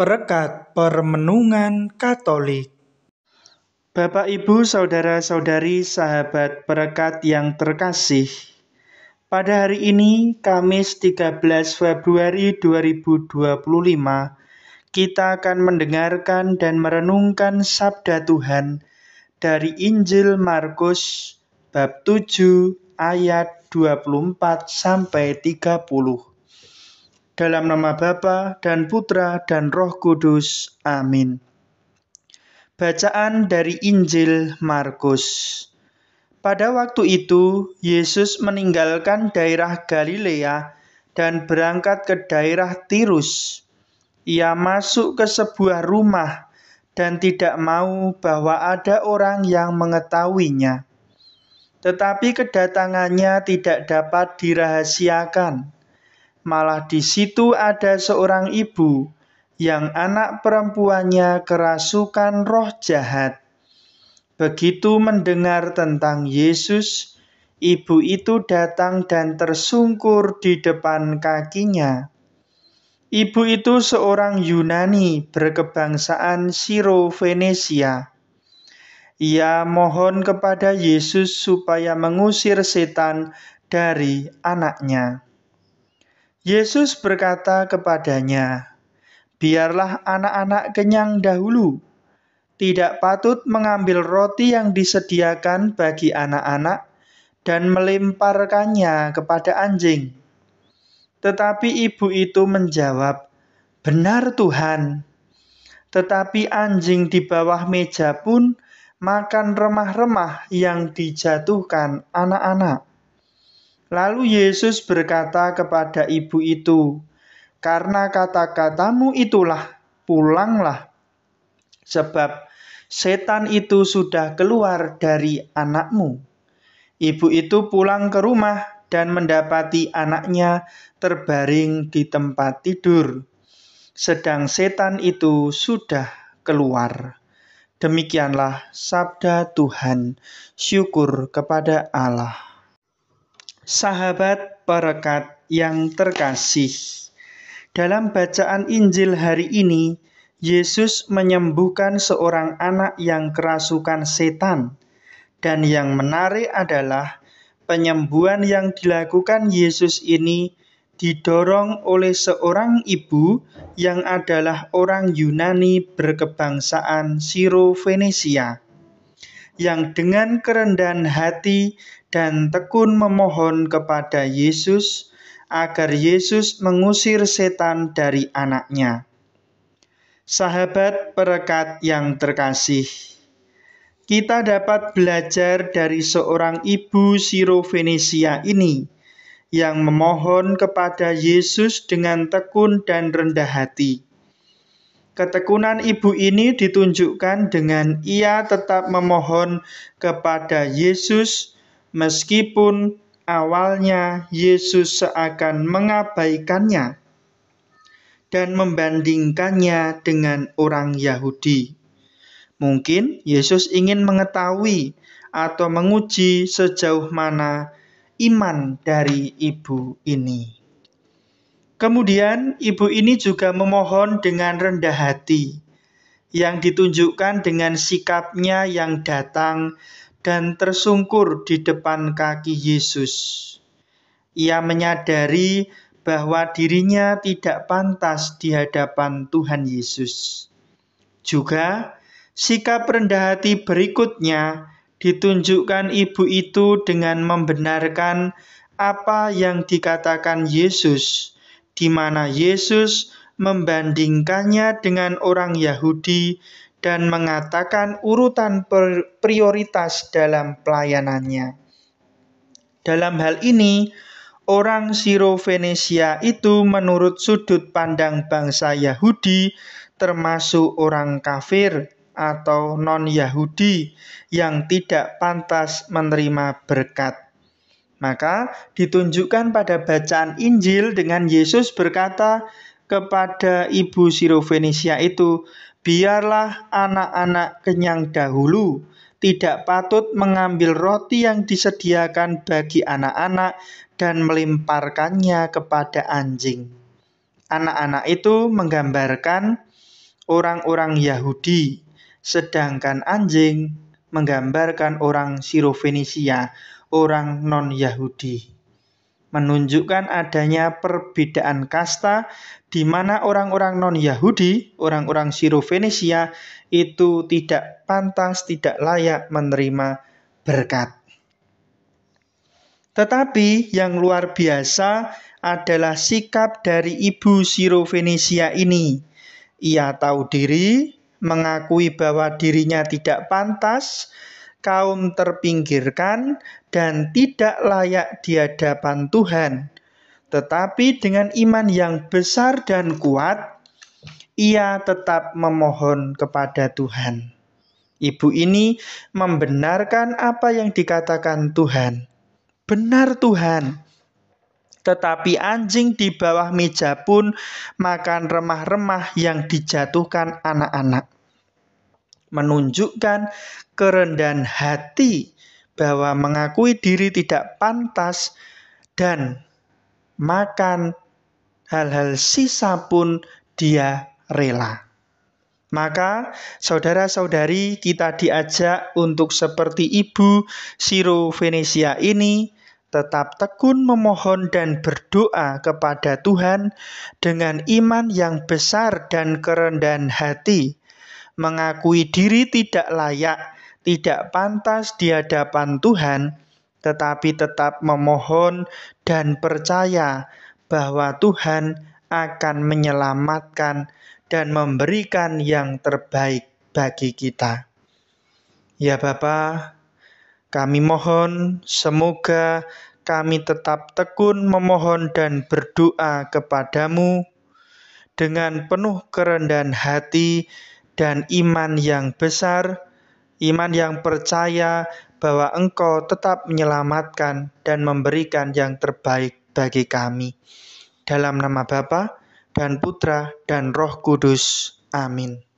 Perekat Permenungan Katolik. Bapak, Ibu, saudara-saudari, sahabat perekat yang terkasih. Pada hari ini, Kamis 13 Februari 2025, kita akan mendengarkan dan merenungkan sabda Tuhan dari Injil Markus bab 7 ayat 24 sampai 30. Dalam nama Bapa dan Putra dan Roh Kudus. Amin. Bacaan dari Injil Markus. Pada waktu itu, Yesus meninggalkan daerah Galilea dan berangkat ke daerah Tirus. Ia masuk ke sebuah rumah dan tidak mau bahwa ada orang yang mengetahuinya. Tetapi kedatangannya tidak dapat dirahasiakan. Malah di situ ada seorang ibu yang anak perempuannya kerasukan roh jahat. Begitu mendengar tentang Yesus, ibu itu datang dan tersungkur di depan kakinya. Ibu itu seorang Yunani berkebangsaan Siro-Fenisia. Ia mohon kepada Yesus supaya mengusir setan dari anaknya. Yesus berkata kepadanya, "Biarlah anak-anak kenyang dahulu. Tidak patut mengambil roti yang disediakan bagi anak-anak dan melemparkannya kepada anjing." Tetapi ibu itu menjawab, "Benar Tuhan, tetapi anjing di bawah meja pun makan remah-remah yang dijatuhkan anak-anak." Lalu Yesus berkata kepada ibu itu, "Karena kata-katamu itulah, pulanglah. Sebab setan itu sudah keluar dari anakmu." Ibu itu pulang ke rumah dan mendapati anaknya terbaring di tempat tidur, sedang setan itu sudah keluar. Demikianlah sabda Tuhan. Syukur kepada Allah. Sahabat perekat yang terkasih, dalam bacaan Injil hari ini, Yesus menyembuhkan seorang anak yang kerasukan setan. Dan yang menarik adalah penyembuhan yang dilakukan Yesus ini didorong oleh seorang ibu yang adalah orang Yunani berkebangsaan Siro-Fenisia, yang dengan kerendahan hati dan tekun memohon kepada Yesus agar Yesus mengusir setan dari anaknya. Sahabat perekat yang terkasih, kita dapat belajar dari seorang ibu Siro-Fenisia ini yang memohon kepada Yesus dengan tekun dan rendah hati. Ketekunan ibu ini ditunjukkan dengan ia tetap memohon kepada Yesus meskipun awalnya Yesus seakan mengabaikannya dan membandingkannya dengan orang Yahudi. Mungkin Yesus ingin mengetahui atau menguji sejauh mana iman dari ibu ini. Kemudian ibu ini juga memohon dengan rendah hati, yang ditunjukkan dengan sikapnya yang datang dan tersungkur di depan kaki Yesus. Ia menyadari bahwa dirinya tidak pantas di hadapan Tuhan Yesus. Juga sikap rendah hati berikutnya ditunjukkan ibu itu dengan membenarkan apa yang dikatakan Yesus, di mana Yesus membandingkannya dengan orang Yahudi dan mengatakan urutan prioritas dalam pelayanannya. Dalam hal ini, orang Siro-Fenisia itu menurut sudut pandang bangsa Yahudi termasuk orang kafir atau non-Yahudi yang tidak pantas menerima berkat. Maka ditunjukkan pada bacaan Injil dengan Yesus berkata kepada ibu Siro-Fenisia itu, "Biarlah anak-anak kenyang dahulu. Tidak patut mengambil roti yang disediakan bagi anak-anak dan melemparkannya kepada anjing." Anak-anak itu menggambarkan orang-orang Yahudi, sedangkan anjing menggambarkan orang Sirofenisia, orang non-Yahudi. Menunjukkan adanya perbedaan kasta di mana orang-orang non-Yahudi, orang-orang Sirofenisia itu tidak pantas, tidak layak menerima berkat. Tetapi yang luar biasa adalah sikap dari ibu Sirofenisia ini. Ia tahu diri, mengakui bahwa dirinya tidak pantas, kaum terpinggirkan, dan tidak layak di hadapan Tuhan. Tetapi dengan iman yang besar dan kuat, ia tetap memohon kepada Tuhan. Ibu ini membenarkan apa yang dikatakan Tuhan. Benar Tuhan. Tetapi anjing di bawah meja pun makan remah-remah yang dijatuhkan anak-anak. Menunjukkan kerendahan hati bahwa mengakui diri tidak pantas dan makan hal-hal sisa pun dia rela. Maka saudara-saudari, kita diajak untuk seperti ibu Sirofenisia ini tetap tekun memohon dan berdoa kepada Tuhan dengan iman yang besar dan kerendahan hati, mengakui diri tidak layak, tidak pantas di hadapan Tuhan, tetapi tetap memohon dan percaya bahwa Tuhan akan menyelamatkan dan memberikan yang terbaik bagi kita. Ya Bapa, kami mohon semoga kami tetap tekun memohon dan berdoa kepadamu dengan penuh kerendahan hati dan iman yang besar, iman yang percaya bahwa Engkau tetap menyelamatkan dan memberikan yang terbaik bagi kami. Dalam nama Bapa dan Putra dan Roh Kudus. Amin.